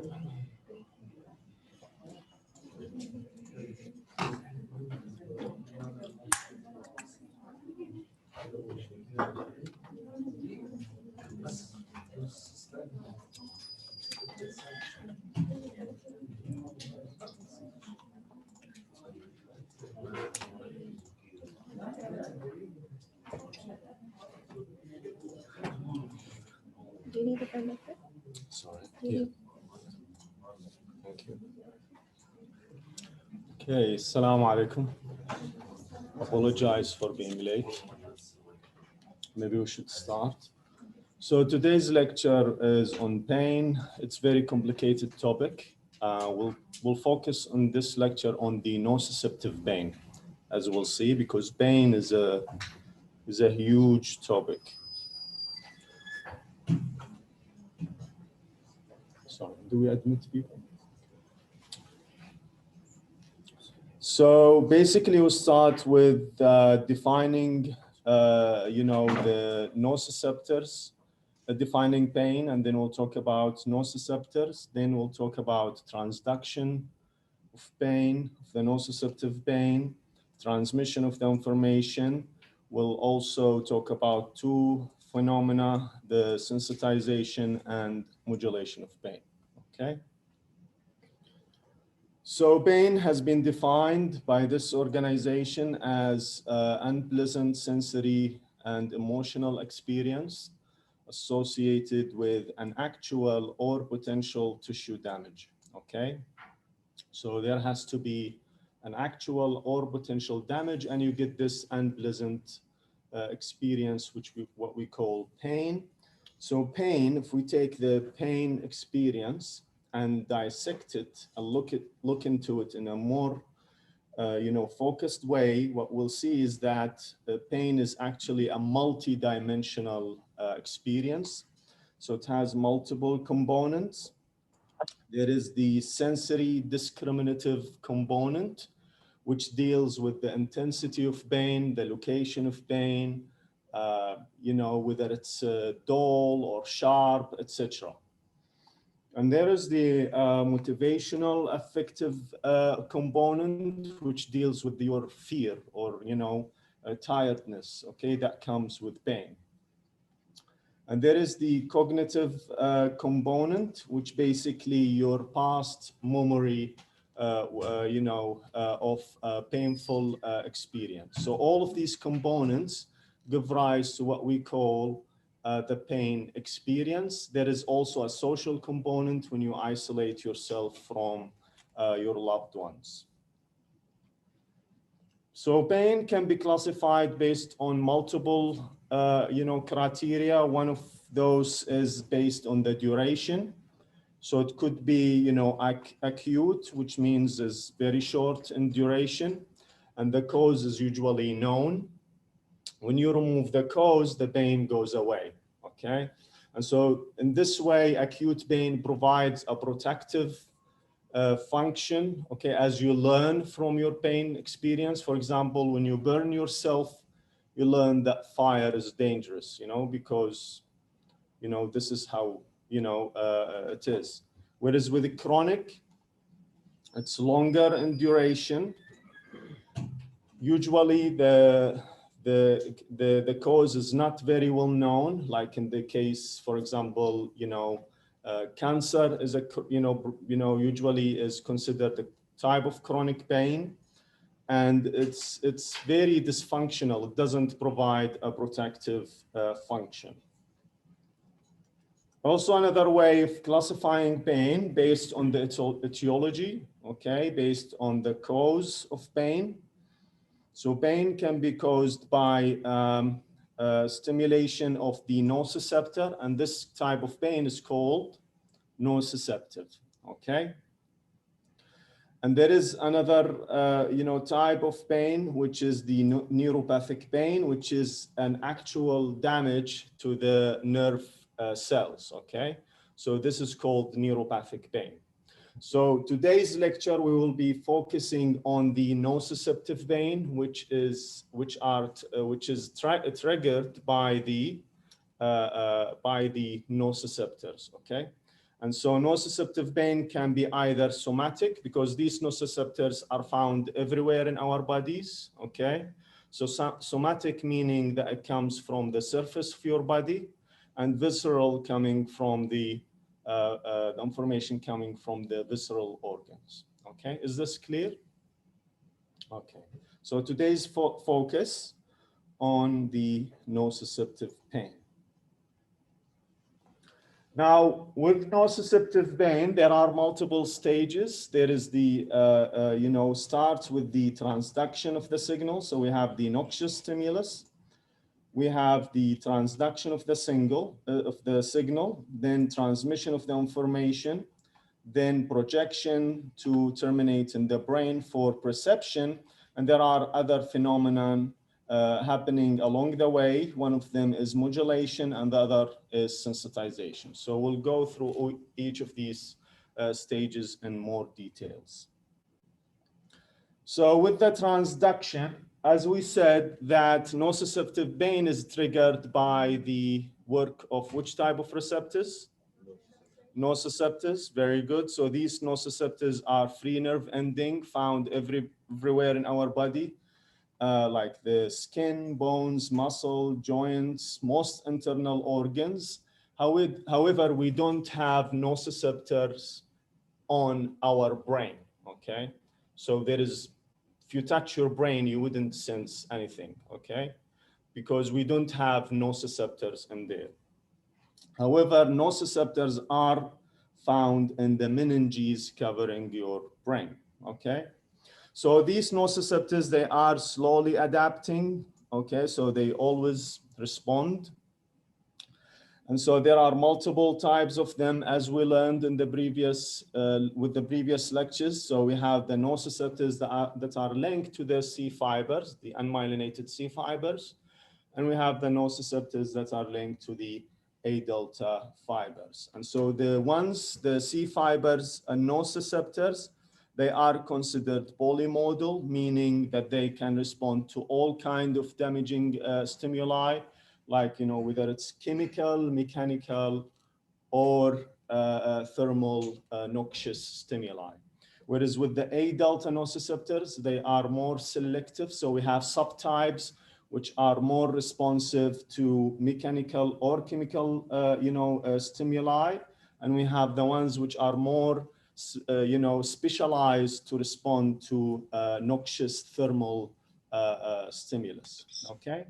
Do you need a pen? Sorry. Yeah. Thank you. Okay, Assalamu alaikum. Apologize for being late. Maybe we should start. So today's lecture is on pain. It's a very complicated topic. We'll focus on this lecture on the nociceptive pain, as we'll see, because pain is a huge topic. Sorry, do we admit people? So basically, we'll start with defining, the nociceptors, defining pain, and then we'll talk about nociceptors. Then we'll talk about transduction of pain, of the nociceptive pain, transmission of the information. We'll also talk about two phenomena, the sensitization and modulation of pain, okay? So pain has been defined by this organization as unpleasant sensory and emotional experience associated with an actual or potential tissue damage, okay? So there has to be an actual or potential damage, and you get this unpleasant experience, what we call pain. So pain, if we take the pain experience and dissect it and look into it in a more focused way, what we'll see is that pain is actually a multi-dimensional experience. So it has multiple components. There is the sensory discriminative component, which deals with the intensity of pain, the location of pain, whether it's dull or sharp, etc. And there is the motivational affective component, which deals with your fear or, tiredness, okay, that comes with pain. And there is the cognitive component, which basically your past memory, of painful experience. So all of these components give rise to what we call the pain experience. There is also a social component when you isolate yourself from your loved ones. So pain can be classified based on multiple, criteria. One of those is based on the duration. So it could be, acute, which means is very short in duration, and the cause is usually known. When you remove the cause, the pain goes away, okay? And so in this way, acute pain provides a protective function, okay, as you learn from your pain experience. For example, when you burn yourself, you learn that fire is dangerous, because, this is how, it is. Whereas with the chronic, it's longer in duration. Usually the cause is not very well known, like in the case, for example, cancer is usually is considered a type of chronic pain, and it's very dysfunctional. It doesn't provide a protective function. Also, another way of classifying pain based on the etiology, okay, based on the cause of pain. So pain can be caused by stimulation of the nociceptor, and this type of pain is called nociceptive, okay? And there is another, type of pain, which is the neuropathic pain, which is an actual damage to the nerve cells, okay? So this is called neuropathic pain. So today's lecture, we will be focusing on the nociceptive pain, which is triggered by the nociceptors, okay? And so nociceptive pain can be either somatic, because these nociceptors are found everywhere in our bodies, okay? So somatic meaning that it comes from the surface of your body, and visceral coming from the information coming from the visceral organs, okay? Is this clear? Okay, so today's focus on the nociceptive pain. Now, with nociceptive pain, there are multiple stages. There is the, starts with the transduction of the signal. So we have the noxious stimulus. We have the transduction of the signal, then transmission of the information, then projection to terminate in the brain for perception. And there are other phenomena happening along the way. One of them is modulation and the other is sensitization. So we'll go through each of these stages in more details. So with the transduction, as we said, that nociceptive pain is triggered by the work of which type of receptors? Nociceptors, very good. So these nociceptors are free nerve ending found everywhere in our body, like the skin, bones, muscle, joints, most internal organs. However, we don't have nociceptors on our brain, okay? So there is, if you touch your brain, you wouldn't sense anything, okay? Because we don't have nociceptors in there. However, nociceptors are found in the meninges covering your brain, okay? So these nociceptors, they are slowly adapting, okay? So they always respond. And so there are multiple types of them, as we learned in the previous, with the previous lectures. So we have the nociceptors that are linked to the C fibers, the unmyelinated C fibers. And we have the nociceptors that are linked to the A delta fibers. And so the C fibers and nociceptors, they are considered polymodal, meaning that they can respond to all kinds of damaging stimuli, like, whether it's chemical, mechanical, or thermal noxious stimuli. Whereas with the A delta nociceptors, they are more selective. So we have subtypes which are more responsive to mechanical or chemical, stimuli. And we have the ones which are more, specialized to respond to noxious thermal stimulus, okay?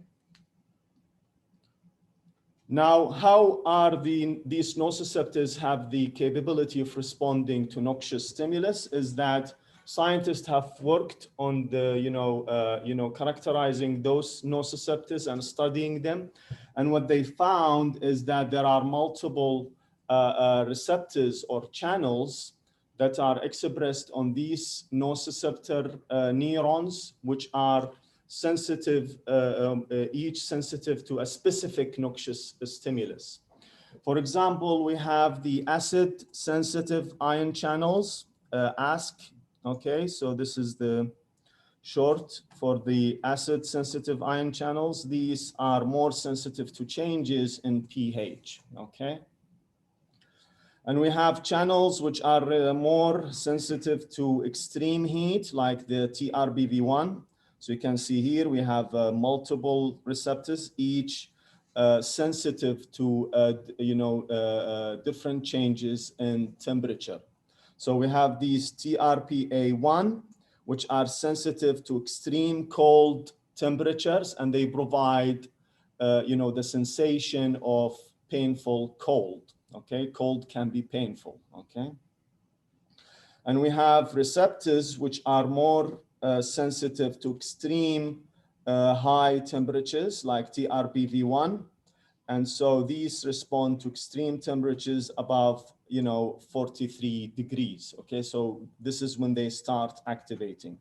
Now, how are these nociceptors have the capability of responding to noxious stimulus is that scientists have worked on the, characterizing those nociceptors and studying them. And what they found is that there are multiple receptors or channels that are expressed on these nociceptor neurons, which are sensitive, each sensitive to a specific noxious stimulus. For example, we have the acid sensitive ion channels, ASC, okay? So this is the short for the acid sensitive ion channels. These are more sensitive to changes in pH, okay? And we have channels which are more sensitive to extreme heat, like the TRBV1. So you can see here we have multiple receptors, each sensitive to different changes in temperature. So we have these TRPA1, which are sensitive to extreme cold temperatures, and they provide the sensation of painful cold. Okay, cold can be painful. Okay, and we have receptors which are more sensitive to extreme high temperatures, like TRPV1. And so these respond to extreme temperatures above 43 degrees. Okay, so this is when they start activating.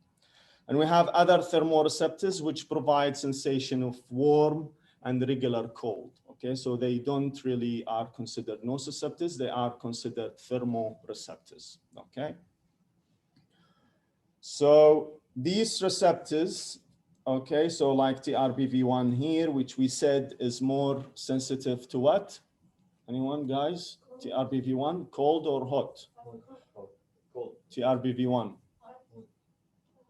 And we have other thermoreceptors which provide sensation of warm and regular cold. Okay, so they don't really are considered nociceptors, they are considered thermoreceptors. Okay. So these receptors, okay, so like TRPV1 here, which we said is more sensitive to what? Anyone, guys? TRBV1, cold or hot? Cold. TRBV1,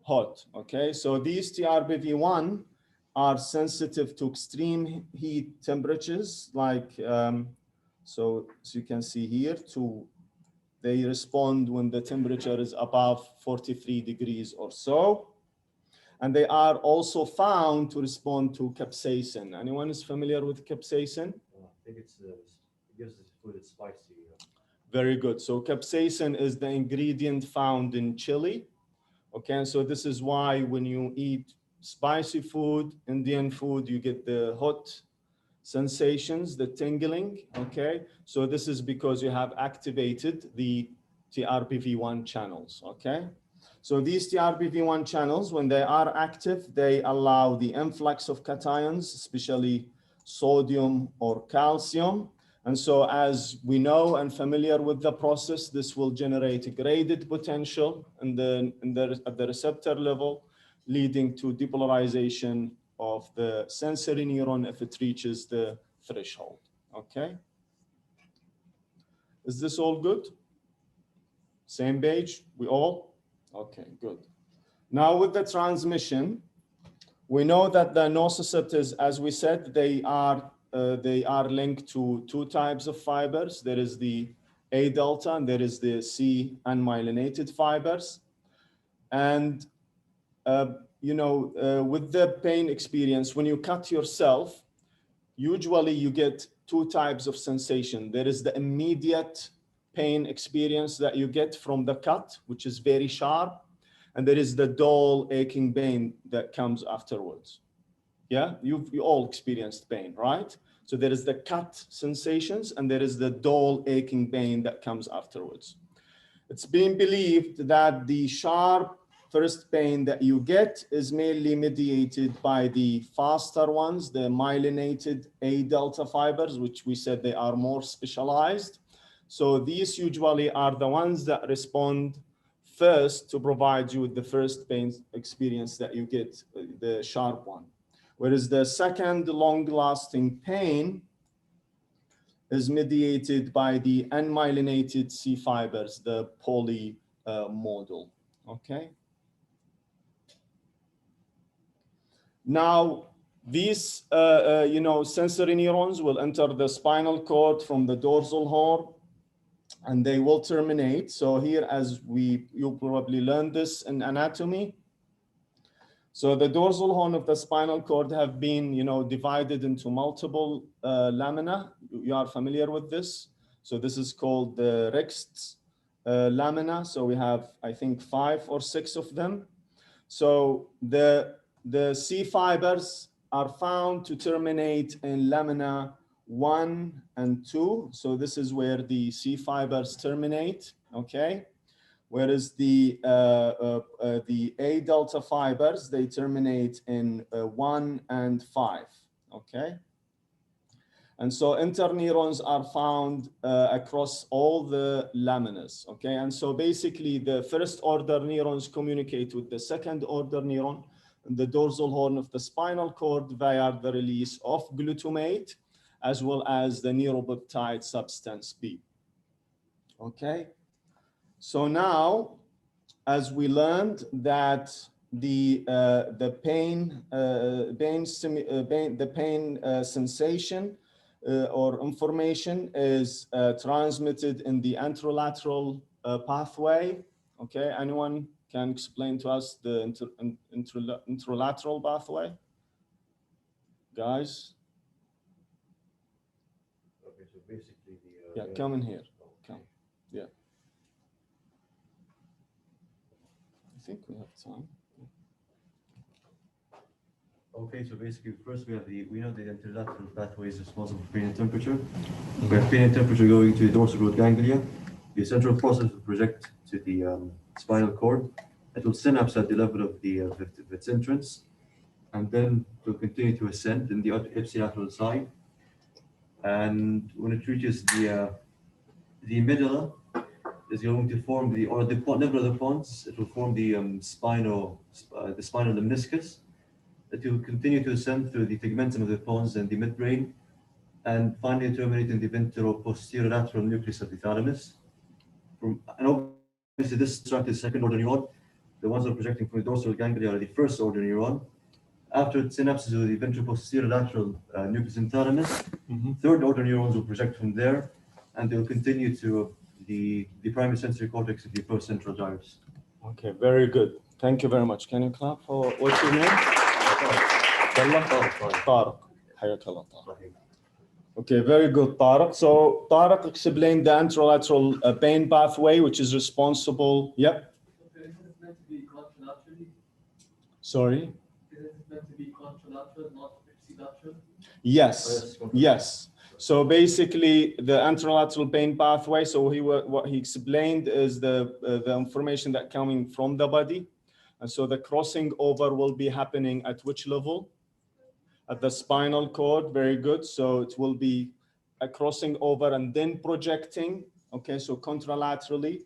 hot. Okay, so these TRBV1 are sensitive to extreme heat temperatures, like so you can see here, they respond when the temperature is above 43 degrees or so. And they are also found to respond to capsaicin. Anyone is familiar with capsaicin? I think it gives the food its spicy. Very good. So capsaicin is the ingredient found in chili. Okay, and so this is why when you eat spicy food, Indian food, you get the hot sensations, the tingling. Okay, so this is because you have activated the TRPV1 channels. Okay, so these TRPV1 channels, when they are active, they allow the influx of cations, especially sodium or calcium. And so as we know and familiar with the process, this will generate a graded potential at the receptor level, leading to depolarization of the sensory neuron if it reaches the threshold. Okay? Is this all good? Same page? We all? Okay, good. Now with the transmission, we know that the nociceptors, as we said, they are linked to two types of fibers. There is the A delta and there is the C unmyelinated fibers. And with the pain experience, when you cut yourself, usually you get two types of sensation. There is the immediate pain experience that you get from the cut, which is very sharp. And there is the dull aching pain that comes afterwards. Yeah, you all experienced pain, right? So there is the cut sensations and there is the dull aching pain that comes afterwards. It's been believed that the sharp first pain that you get is mainly mediated by the faster ones, the myelinated A delta fibers, which we said they are more specialized. So these usually are the ones that respond first to provide you with the first pain experience that you get, the sharp one. Whereas the second long-lasting pain is mediated by the unmyelinated C fibers, the poly model, okay? Now, these sensory neurons will enter the spinal cord from the dorsal horn, and they will terminate. So here, as you probably learned this in anatomy. So the dorsal horn of the spinal cord have been, divided into multiple lamina. You are familiar with this. So this is called the Rex lamina. So we have, I think, 5 or 6 of them. So the C fibers are found to terminate in lamina 1 and 2. So this is where the C fibers terminate, okay? Whereas the A delta fibers, they terminate in 1 and 5, okay? And so interneurons are found across all the laminas, okay? And so basically the first order neurons communicate with the second order neuron in the dorsal horn of the spinal cord via the release of glutamate, as well as the neuropeptide substance B, okay? So now, as we learned that the pain sensation or information is transmitted in the anterolateral pathway. Okay, anyone can explain to us the anterolateral pathway, guys? Okay, so basically yeah, come in here. Come. Yeah. I think we have time. Okay, so basically first we know the anterolateral pathway is responsible for pain and temperature. We have pain and temperature going to the dorsal root ganglia. The central process will project to the spinal cord. It will synapse at the level of its entrance, and then it will continue to ascend in the ipsilateral side. And when it reaches the medulla, is going to form the level of the pons. It will form the spinal lemniscus. It will continue to ascend through the tegmentum of the pons and the midbrain, and finally terminate in the ventro-posterolateral nucleus of the thalamus. And obviously this tract is second order neuron. The ones that are projecting from the dorsal ganglia are the first order neuron. After synapses of the ventro-posterolateral nucleus and thalamus, third order neurons will project from there, and they'll continue to the primary sensory cortex of the first central gyrus. Okay, very good. Thank you very much. Can you clap for what's your name? Tariq. Hayakallah, Tariq. Okay, very good, Tariq. So Tariq explained the anterolateral pain pathway, which is responsible. Yep. Okay, is it meant to be contralaterally? Sorry. Is it meant to be contralateral, not ipsilateral? Yes. Yes. So basically, the anterolateral pain pathway. So what he explained is the information that coming from the body, and so the crossing over will be happening at which level? At the spinal cord. Very good. So it will be a crossing over and then projecting. Okay, so contralaterally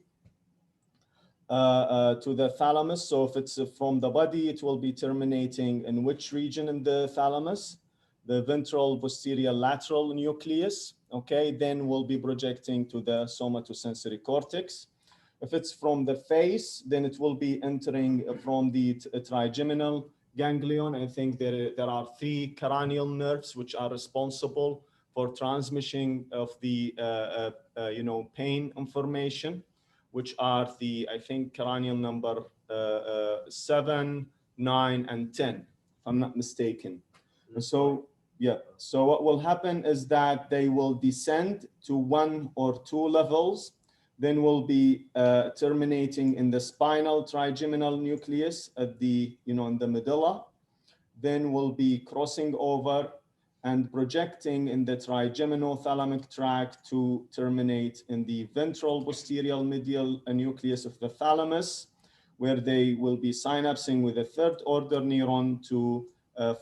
to the thalamus. So if it's from the body, it will be terminating in which region in the thalamus? The ventral posterior lateral nucleus. Okay, then we'll be projecting to the somatosensory cortex. If it's from the face, then it will be entering from the trigeminal ganglion. I think there are 3 cranial nerves which are responsible for transmission of the pain information, which are the, I think, cranial number 7, 9, and 10, if I'm not mistaken. And so, yeah, so what will happen is that they will descend to 1 or 2 levels, then will be terminating in the spinal trigeminal nucleus at the, in the medulla, then will be crossing over and projecting in the trigeminothalamic tract to terminate in the ventral posterior medial nucleus of the thalamus, where they will be synapsing with a third order neuron to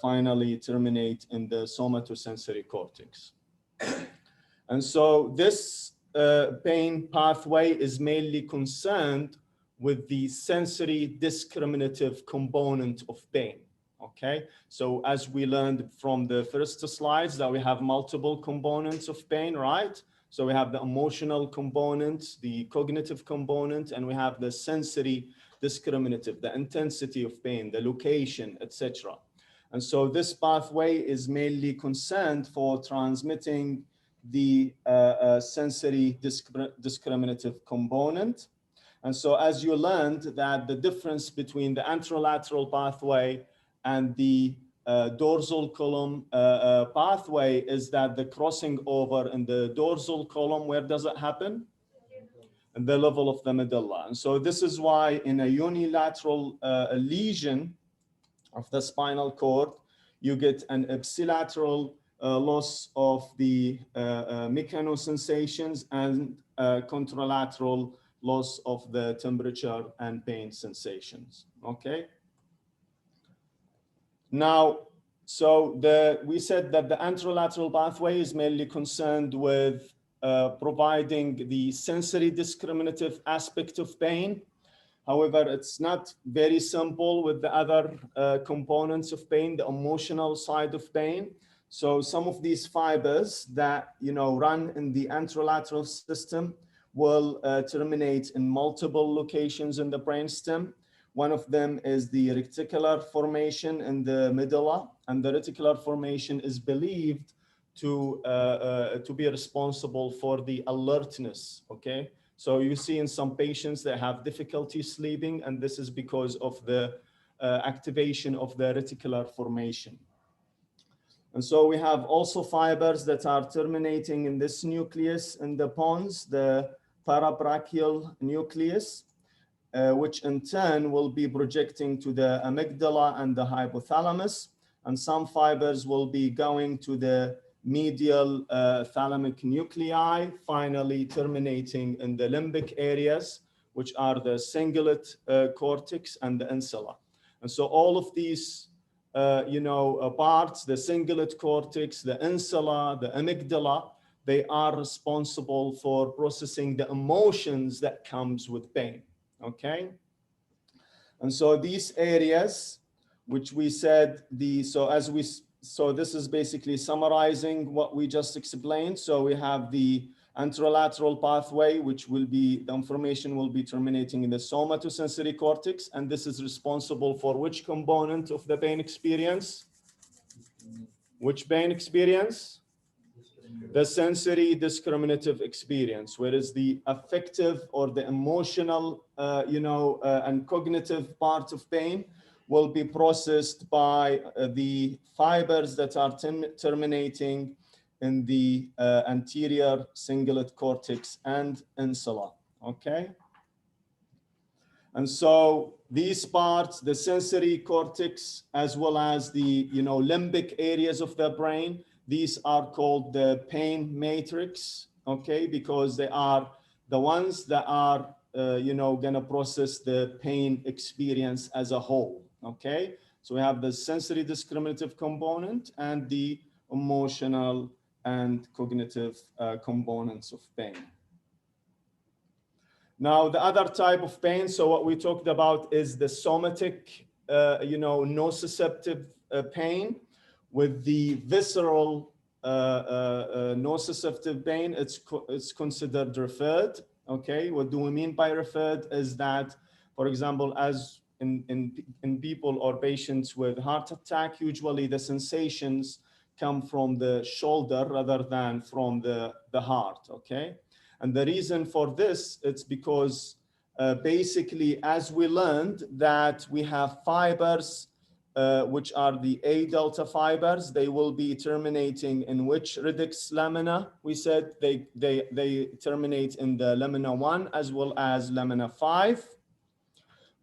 finally terminate in the somatosensory cortex. And so this pain pathway is mainly concerned with the sensory discriminative component of pain. Okay, so as we learned from the first slides that we have multiple components of pain, right? So we have the emotional component, the cognitive component, and we have the sensory discriminative, the intensity of pain, the location, etc. And so this pathway is mainly concerned for transmitting the sensory discriminative component. And so as you learned that the difference between the anterolateral pathway and the dorsal column pathway is that the crossing over in the dorsal column, where does it happen? At the level of the medulla. And so this is why in a unilateral lesion of the spinal cord, you get an ipsilateral loss of the mechanosensations and contralateral loss of the temperature and pain sensations. Okay. Now, so we said that the anterolateral pathway is mainly concerned with providing the sensory discriminative aspect of pain. However, it's not very simple with the other components of pain, the emotional side of pain. So some of these fibers that run in the anterolateral system will terminate in multiple locations in the brainstem. One of them is the reticular formation in the medulla, and the reticular formation is believed to be responsible for the alertness. Okay, so you see in some patients that have difficulty sleeping, and this is because of the activation of the reticular formation. And so we have also fibers that are terminating in this nucleus in the pons, the parabrachial nucleus, which in turn will be projecting to the amygdala and the hypothalamus. And some fibers will be going to the medial thalamic nuclei, finally terminating in the limbic areas, which are the cingulate cortex and the insula. And so all of these parts, the cingulate cortex, the insula, the amygdala, they are responsible for processing the emotions that comes with pain. Okay, and so these areas, which we said so as we So this is basically summarizing what we just explained. So we have the anterolateral pathway, which will be, the information will be terminating in the somatosensory cortex. And this is responsible for which component of the pain experience? Which pain experience? The sensory discriminative experience, whereas the affective or the emotional, and cognitive part of pain will be processed by the fibers that are terminating in the anterior cingulate cortex and insula, okay? And so these parts, the sensory cortex, as well as the limbic areas of the brain, these are called the pain matrix, okay? Because they are the ones that are, gonna process the pain experience as a whole, okay? So we have the sensory discriminative component and the emotional and cognitive components of pain. Now, the other type of pain, so what we talked about is the somatic, nociceptive pain. With the visceral nociceptive pain, it's considered referred, okay? What do we mean by referred is that, for example, as in people or patients with heart attack, usually the sensations come from the shoulder rather than from the heart, okay? And the reason for this, it's because basically, as we learned that we have fibers, which are the A delta fibers, they will be terminating in which radix lamina? We said they terminate in the lamina 1 as well as lamina 5.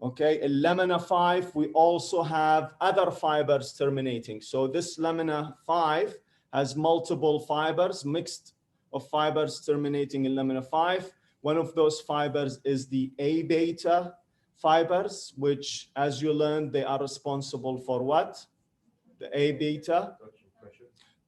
Okay, in lamina 5, we also have other fibers terminating. So this lamina 5 has multiple fibers, mixed of fibers terminating in lamina 5. One of those fibers is the A beta fibers, which, as you learned, they are responsible for what? The A beta?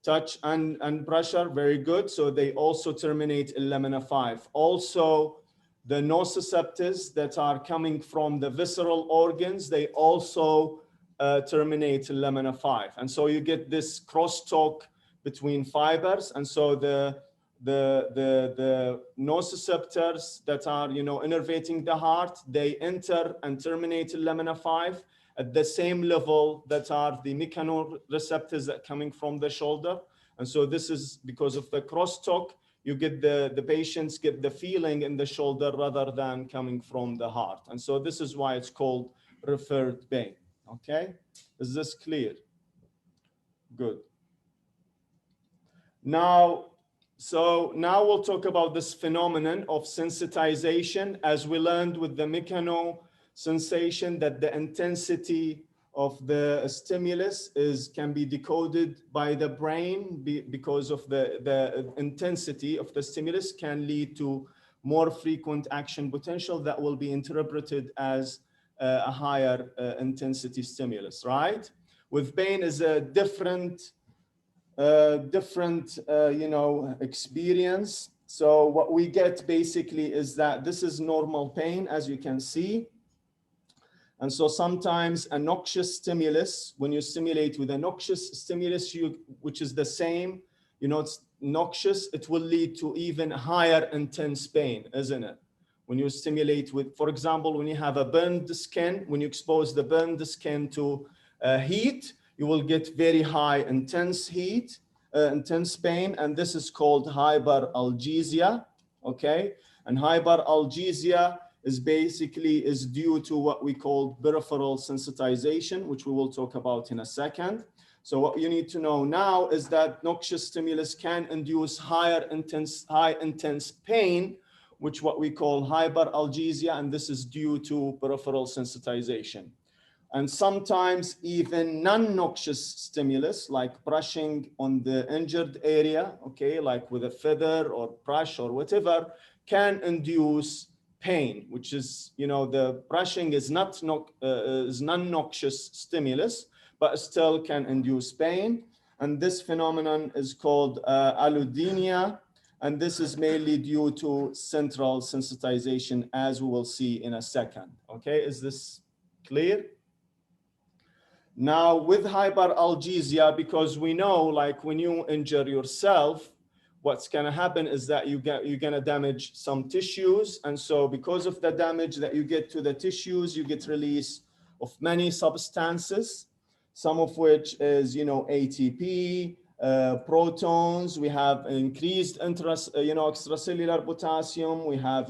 Touch and pressure, very good. So they also terminate in lamina 5. Also, the nociceptors that are coming from the visceral organs, they also terminate in lamina 5. And so you get this crosstalk between fibers. And so the nociceptors that are, innervating the heart, they enter and terminate in lamina 5 at the same level that are the mechanoreceptors that are coming from the shoulder. And so this is because of the crosstalk, you get the patients get the feeling in the shoulder rather than coming from the heart. And so this is why it's called referred pain, okay? Is this clear? Good. Now we'll talk about this phenomenon of sensitization. As we learned with the mechano sensation, that the intensity of the stimulus can be decoded by the brain because of the intensity of the stimulus can lead to more frequent action potential that will be interpreted as a higher intensity stimulus, right? With pain is a different experience. So what we get basically is that this is normal pain, as you can see. And so sometimes a noxious stimulus, when you stimulate with a noxious stimulus, which is the same, it's noxious, it will lead to even higher intense pain, isn't it? When you stimulate with, for example, when you have a burned skin, when you expose the burned skin to heat, you will get very high intense heat, intense pain, and this is called hyperalgesia, okay? And hyperalgesia is due to what we call peripheral sensitization, which we will talk about in a second. So what you need to know now is that noxious stimulus can induce high intense pain, which what we call hyperalgesia, and this is due to peripheral sensitization. And sometimes even non-noxious stimulus, like brushing on the injured area, okay, like with a feather or brush or whatever, can induce pain, which is, the brushing is non-noxious stimulus, but still can induce pain. And this phenomenon is called allodynia. And this is mainly due to central sensitization, as we will see in a second. Okay, is this clear? Now with hyperalgesia, because we know like when you injure yourself, what's going to happen is that you're going to damage some tissues. And so because of the damage that you get to the tissues, you get release of many substances, some of which is, ATP, protons. We have increased extracellular potassium. We have,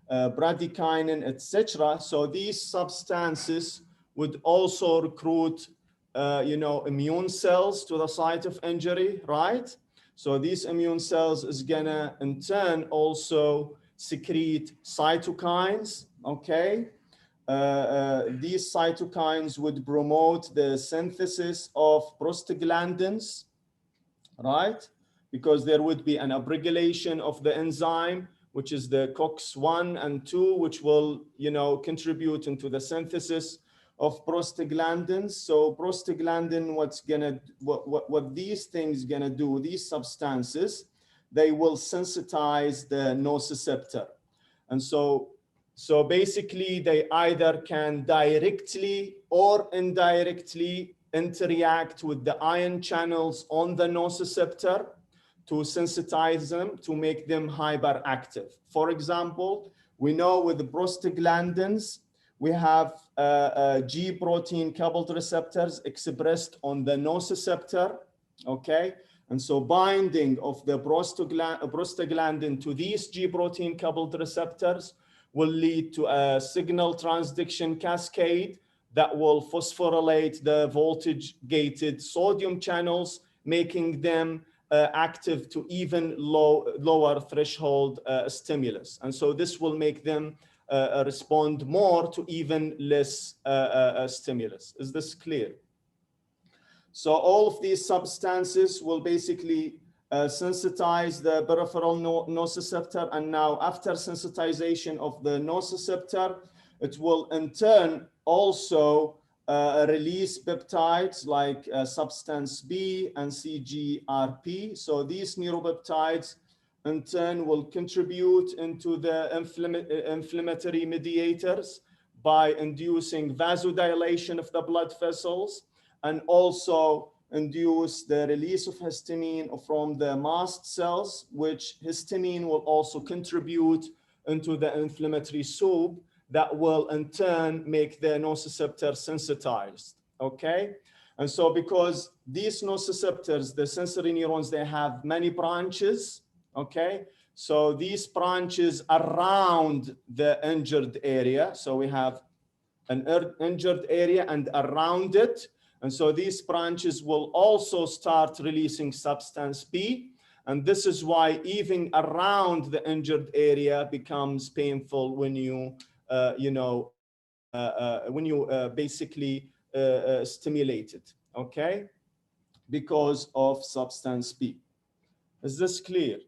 bradykinin, etc. So these substances would also recruit, immune cells to the site of injury, right? So these immune cells is gonna in turn also secrete cytokines, okay? These cytokines would promote the synthesis of prostaglandins, right? Because there would be an upregulation of the enzyme, which is the COX-1 and 2, which will, contribute into the synthesis of prostaglandins. So prostaglandin, what these things gonna do, these substances, they will sensitize the nociceptor. And so basically they either can directly or indirectly interact with the ion channels on the nociceptor to sensitize them, to make them hyperactive. For example, we know with the prostaglandins, we have G protein coupled receptors expressed on the nociceptor, okay? And so binding of the prostaglandin to these G protein coupled receptors will lead to a signal transduction cascade that will phosphorylate the voltage gated sodium channels, making them active to even lower threshold stimulus. And so this will make them respond more to even less stimulus. Is this clear? So all of these substances will basically sensitize the peripheral nociceptor. And now after sensitization of the nociceptor, it will in turn also release peptides like substance B and CGRP. So these neuropeptides in turn will contribute into the inflammatory mediators by inducing vasodilation of the blood vessels, and also induce the release of histamine from the mast cells, which histamine will also contribute into the inflammatory soup that will in turn make the nociceptor sensitized, okay? And so because these nociceptors, the sensory neurons, they have many branches, okay? So these branches around the injured area, so we have an injured area and around it, and so these branches will also start releasing substance B, and this is why even around the injured area becomes painful when you basically stimulate it, okay? Because of substance B. Is this clear?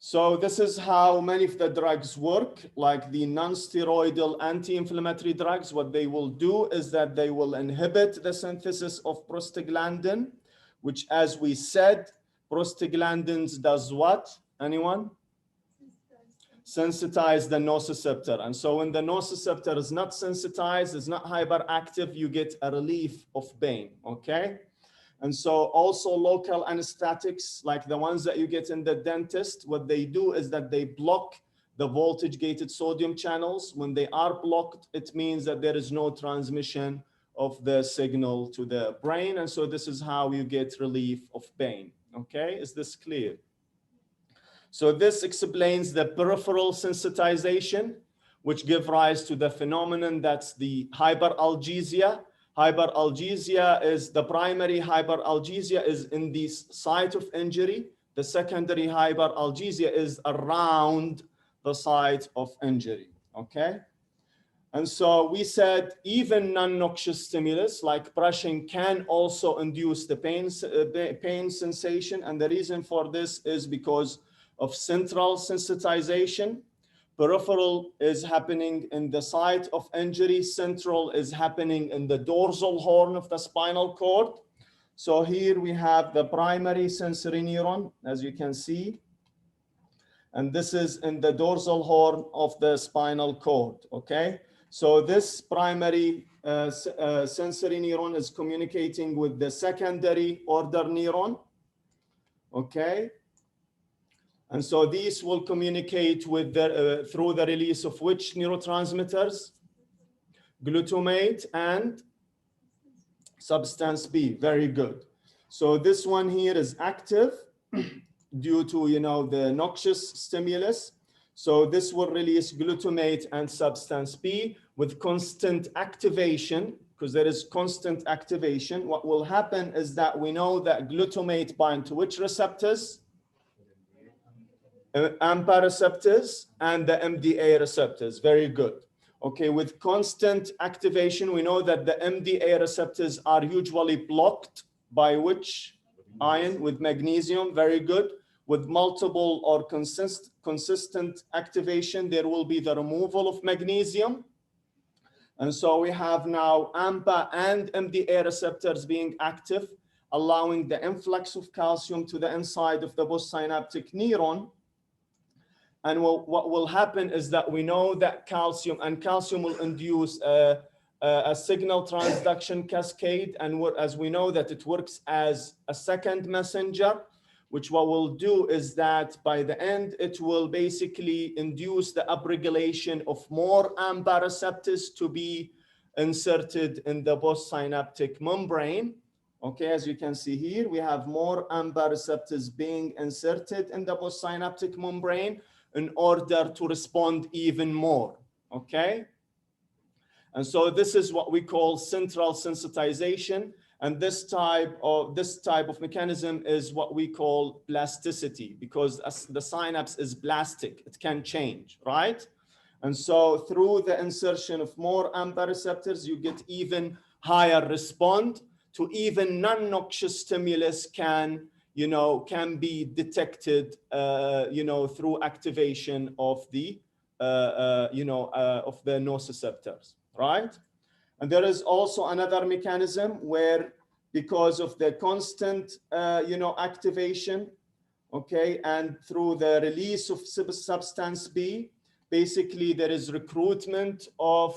So this is how many of the drugs work, like the non-steroidal anti-inflammatory drugs. What they will do is that they will inhibit the synthesis of prostaglandin, which, as we said, prostaglandins does what? Anyone? Sensitize the nociceptor. And so when the nociceptor is not sensitized, is not hyperactive, you get a relief of pain, okay? And so also local anesthetics, like the ones that you get in the dentist, what they do is that they block the voltage gated sodium channels. When they are blocked, it means that there is no transmission of the signal to the brain. And so this is how you get relief of pain, okay? Is this clear? So this explains the peripheral sensitization, which give rise to the phenomenon that's the hyperalgesia. Hyperalgesia is the primary hyperalgesia is in the site of injury. The secondary hyperalgesia is around the site of injury, okay? And so we said even non-noxious stimulus like brushing can also induce the pain sensation. And the reason for this is because of central sensitization. Peripheral is happening in the site of injury. Central is happening in the dorsal horn of the spinal cord. So here we have the primary sensory neuron, as you can see. And this is in the dorsal horn of the spinal cord, okay? So this primary sensory neuron is communicating with the secondary order neuron, okay? And so these will communicate with the, through the release of which neurotransmitters? Glutamate and substance B, very good. So this one here is active due to, you know, the noxious stimulus. So this will release glutamate and substance B with constant activation, because there is constant activation. What will happen is that we know that glutamate bind to which receptors? AMPA receptors and the MDA receptors, very good. Okay, with constant activation, we know that the MDA receptors are usually blocked by which ion? With magnesium, very good. With multiple or consistent activation, there will be the removal of magnesium. And so we have now AMPA and MDA receptors being active, allowing the influx of calcium to the inside of the postsynaptic neuron. And what will happen is that we know that calcium will induce a signal transduction cascade. And as we know that it works as a second messenger, which what will do is that by the end, it will basically induce the upregulation of more AMPA receptors to be inserted in the postsynaptic membrane. Okay, as you can see here, we have more AMPA receptors being inserted in the postsynaptic membrane in order to respond even more, okay? And so this is what we call central sensitization. And this type of mechanism is what we call plasticity, because the synapse is plastic, it can change, right? And so through the insertion of more AMPA receptors, you get even higher response to even non-noxious stimulus can be detected, through activation of the, of the nociceptors, right? And there is also another mechanism where, because of the constant, activation, okay, and through the release of substance B, basically there is recruitment of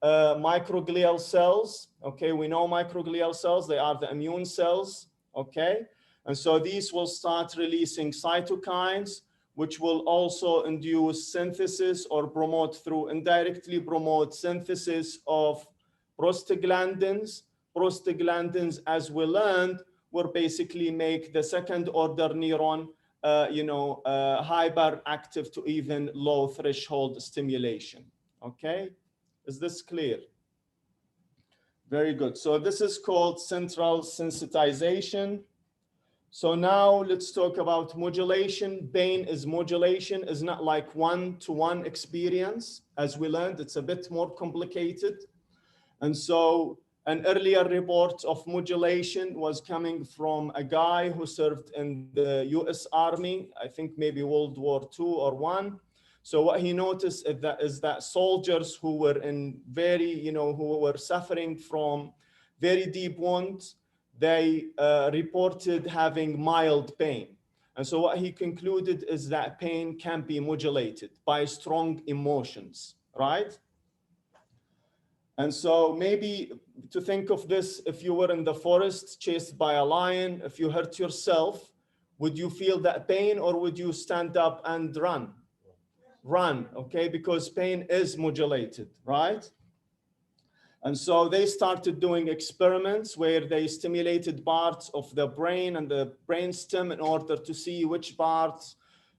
microglial cells. Okay, we know microglial cells, they are the immune cells, okay? And so these will start releasing cytokines, which will also induce synthesis or indirectly promote synthesis of prostaglandins. Prostaglandins, as we learned, will basically make the second order neuron, hyperactive to even low threshold stimulation, okay? Is this clear? Very good. So this is called central sensitization. So now let's talk about modulation. Pain is modulation, is not like one-to-one experience. As we learned, it's a bit more complicated. And so an earlier report of modulation was coming from a guy who served in the US Army, I think maybe World War II or I. So what he noticed is that soldiers who were in who were suffering from very deep wounds, they reported having mild pain. And so what he concluded is that pain can be modulated by strong emotions, right? And so maybe to think of this, if you were in the forest chased by a lion, if you hurt yourself, would you feel that pain or would you stand up and run? Run, okay, because pain is modulated, right? And so they started doing experiments where they stimulated parts of the brain and the brainstem in order to see which parts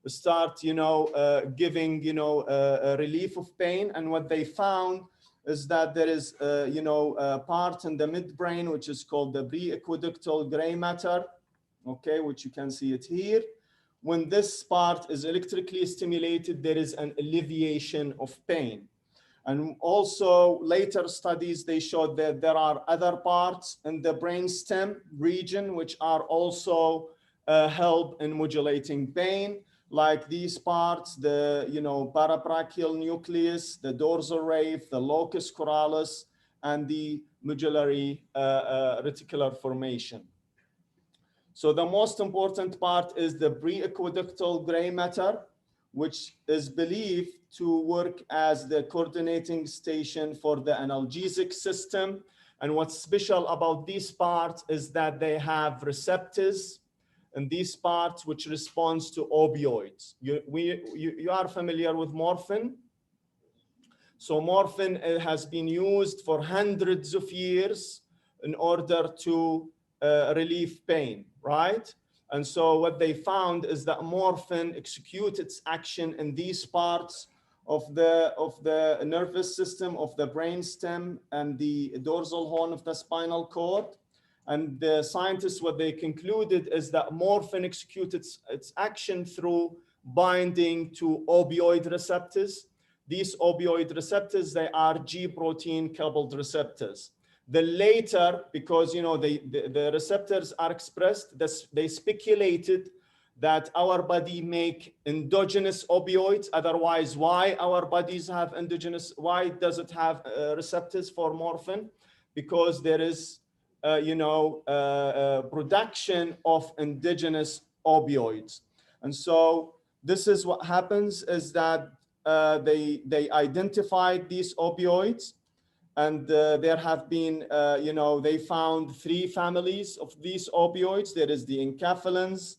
start, giving, a relief of pain. And what they found is that there is, a part in the midbrain, which is called the pre-aqueductal gray matter, okay, which you can see it here. When this part is electrically stimulated, there is an alleviation of pain. And also later studies, they showed that there are other parts in the brainstem region, which are also help in modulating pain, like these parts, the parabrachial nucleus, the dorsal raphe, the locus coeruleus, and the medullary reticular formation. So the most important part is the pre-aqueductal gray matter, which is believed to work as the coordinating station for the analgesic system. And what's special about these parts is that they have receptors in these parts which responds to opioids. You are familiar with morphine? So morphine has been used for hundreds of years in order to relieve pain, right? And so what they found is that morphine executes its action in these parts of the nervous system, of the brainstem and the dorsal horn of the spinal cord. And the scientists, what they concluded is that morphine executes its action through binding to opioid receptors. These opioid receptors, they are G protein coupled receptors. The later, because the receptors are expressed, they speculated that our body make endogenous opioids. Otherwise, why our bodies have why does it have receptors for morphine? Because there is production of endogenous opioids. And so this is what happens is that they identified these opioids, and there have been, they found 3 families of these opioids. There is the enkephalins,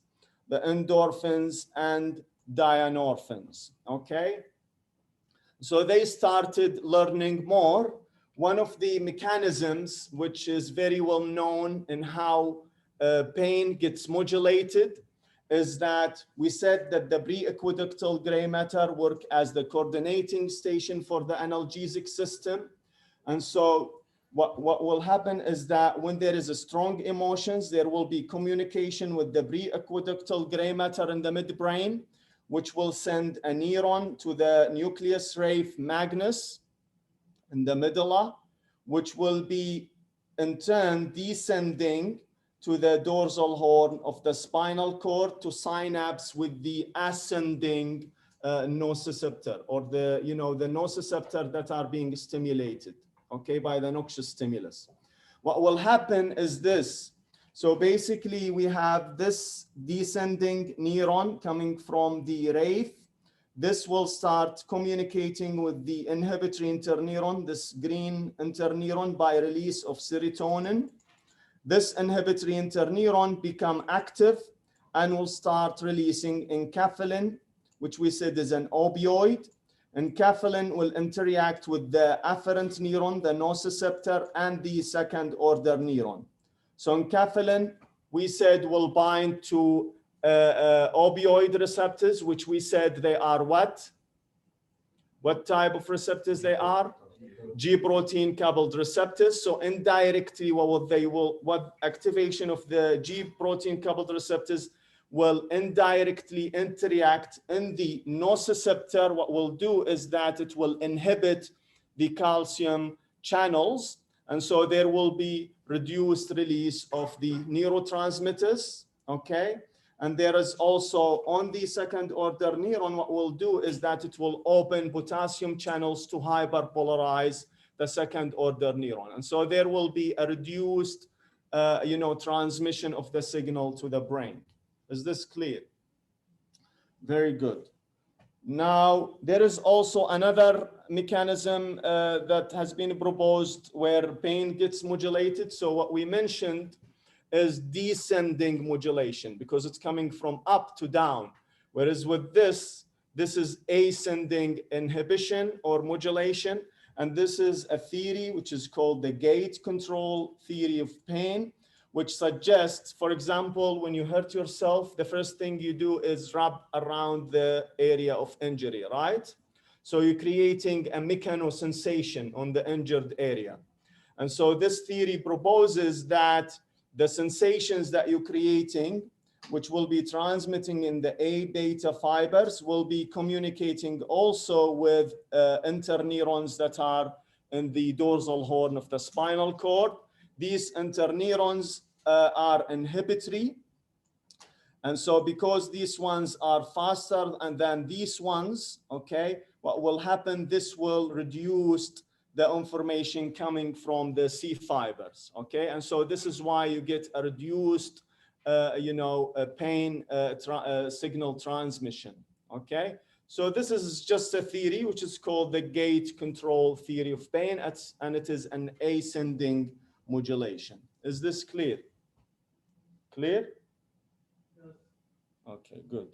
the endorphins, and dynorphins, okay? So they started learning more. One of the mechanisms, which is very well known in how pain gets modulated, is that we said that the pre-aqueductal gray matter work as the coordinating station for the analgesic system. And so what will happen is that when there is a strong emotions, there will be communication with the pre-aqueductal gray matter in the midbrain, which will send a neuron to the nucleus raphe magnus in the medulla, which will be in turn descending to the dorsal horn of the spinal cord to synapse with the ascending nociceptor, or the nociceptor that are being stimulated, okay, by the noxious stimulus. What will happen is this. So basically we have this descending neuron coming from the raphe. This will start communicating with the inhibitory interneuron, this green interneuron, by release of serotonin. This inhibitory interneuron become active and will start releasing enkephalin, which we said is an opioid. Enkephalin will interact with the afferent neuron, the nociceptor, and the second order neuron. So enkephalin, we said, will bind to opioid receptors, which we said they are what? What type of receptors they are? G protein coupled receptors. So indirectly, what activation of the G protein coupled receptors will indirectly interact in the nociceptor. What will do is that it will inhibit the calcium channels. And so there will be reduced release of the neurotransmitters, okay? And there is also on the second order neuron, what we'll do is that it will open potassium channels to hyperpolarize the second order neuron. And so there will be a reduced, transmission of the signal to the brain. Is this clear? Very good. Now, there is also another mechanism that has been proposed where pain gets modulated. So what we mentioned is descending modulation because it's coming from up to down. Whereas with this is ascending inhibition or modulation. And this is a theory which is called the gate control theory of pain, which suggests, for example, when you hurt yourself, the first thing you do is rub around the area of injury, right? So you're creating a mechanosensation on the injured area. And so this theory proposes that the sensations that you're creating, which will be transmitting in the A beta fibers, will be communicating also with interneurons that are in the dorsal horn of the spinal cord. These interneurons are inhibitory. And so because these ones are faster than these ones, okay, what will happen, this will reduce the information coming from the C fibers, okay? And so this is why you get a reduced, pain signal transmission, okay? So this is just a theory which is called the gate control theory of pain, and it is an ascending modulation. Is this clear? Clear? Yes. Okay, good.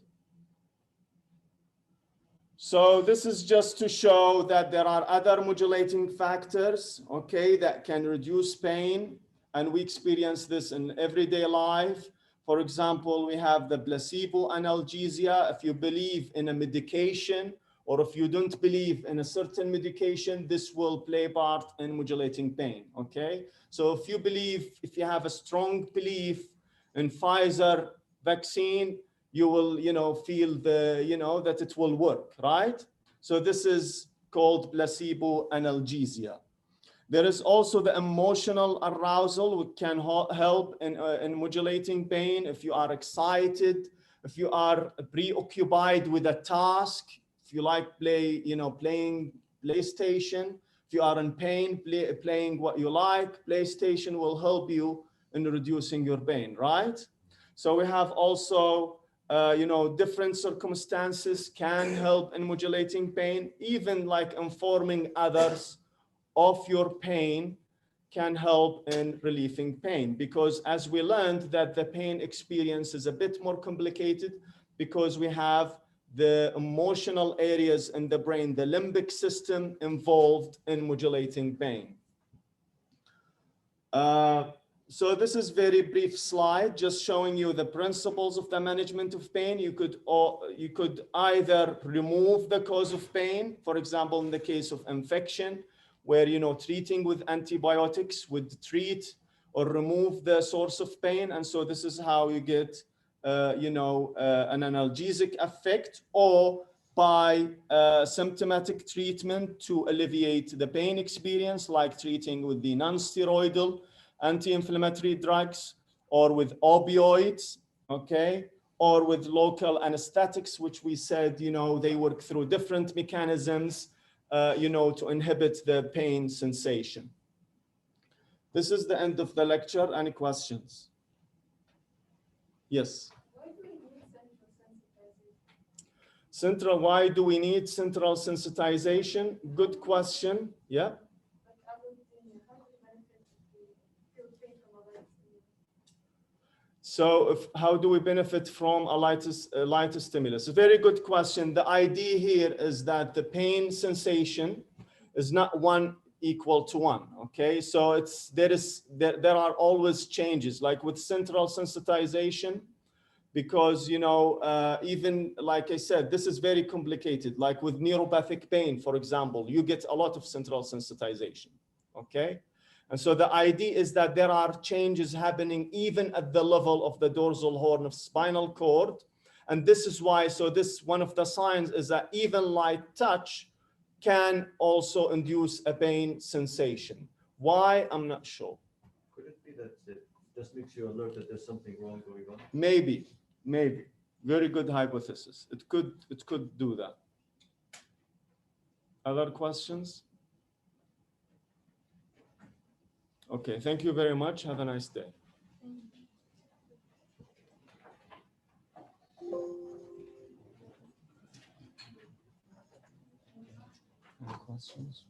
So this is just to show that there are other modulating factors, okay, that can reduce pain, and we experience this in everyday life. For example, we have the placebo analgesia. If you believe in a medication, or if you don't believe in a certain medication, this will play part in modulating pain, okay? So if you believe, if you have a strong belief in Pfizer vaccine, you will, feel that it will work, right? So this is called placebo analgesia. There is also the emotional arousal, which can help in modulating pain. If you are excited, if you are preoccupied with a task, if you like playing PlayStation, if you are in pain, playing what you like, PlayStation will help you in reducing your pain, right? So we have also different circumstances can help in modulating pain, even like informing others of your pain can help in relieving pain, because as we learned that the pain experience is a bit more complicated because we have the emotional areas in the brain, the limbic system involved in modulating pain. So this is very brief slide, just showing you the principles of the management of pain. You could either remove the cause of pain, for example, in the case of infection, where treating with antibiotics would treat or remove the source of pain, and so this is how you get an analgesic effect, or by symptomatic treatment to alleviate the pain experience, like treating with the non-steroidal anti-inflammatory drugs, or with opioids, okay, or with local anesthetics, which we said, they work through different mechanisms, to inhibit the pain sensation. This is the end of the lecture. Any questions? Yes. Why do we need central sensitization? Good question. Yeah. So how do we benefit from a lighter stimulus? A very good question. The idea here is that the pain sensation is not one equal to one, okay? So there are always changes, like with central sensitization, because even like I said, this is very complicated. Like with neuropathic pain, for example, you get a lot of central sensitization, okay? And so the idea is that there are changes happening even at the level of the dorsal horn of spinal cord. And this is why, so this one of the signs is that even light touch can also induce a pain sensation. Why? I'm not sure. Could it be that it just makes you alert that there's something wrong going on? Maybe. Very good hypothesis. It could do that. Other questions? Okay, thank you very much. Have a nice day. Any questions?